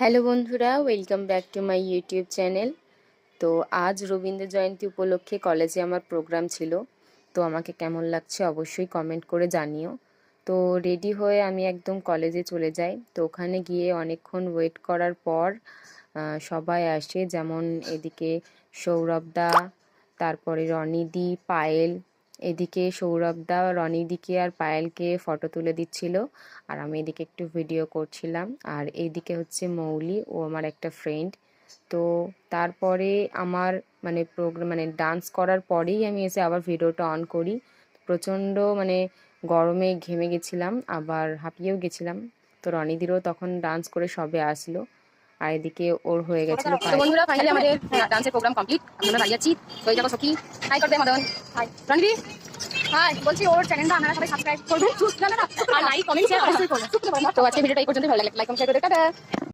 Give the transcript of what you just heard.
Hello বন্ধুরা, welcome back to my YouTube channel. তো আজ রবীন্দ্র জয়ন্তী উপলক্ষে কলেজে আমার প্রোগ্রাম ছিল। তো আমাকে কেমন লাগছে অবশ্যই কমেন্ট করে জানিও। তো রেডি হয়ে আমি একদম কলেজে চলে যাই। তো ওখানে গিয়ে অনেকক্ষণ ওয়েট করার পর সবাই আসে, যেমন এদিকে সৌরভদা, তারপরে রনিদি, পায়েল। এদিকে সৌরভদা রনিদিকে আর পায়েলকে ফটো তুলে দিচ্ছিল, আর আমি এদিকে একটু ভিডিও করছিলাম। আর এইদিকে হচ্ছে মৌলি, ও আমার একটা ফ্রেন্ড। তো তারপরে আমার প্রোগ্রাম ডান্স করার পরেই আমি এসে আবার ভিডিওটা অন করি। প্রচণ্ড গরমে ঘেমে গেছিলাম, আবার হাঁপিয়েও গেছিলাম। তো রনিদিরও তখন ডান্স করে সবে আসলো, আর এদিকে ওর হয়ে গেছিল তো বন্ধুরা ফাইনালি আমাদের ডান্সের প্রোগ্রাম কমপ্লিট। আমরা বাড়ি যাচ্ছি। তো এই দেখো সখী, হাই করবে মদন, হাই রণবীর, হাই বলছি। ওর চ্যানেলটা আপনারা সবাই সাবস্ক্রাইব করবেন, আর লাইক কমেন্ট শেয়ার অবশ্যই করবেন। তো আজকে ভিডিওটা এই পর্যন্ত, ভালো লাগলে লাইক কমেন্ট শেয়ার করে টাটা।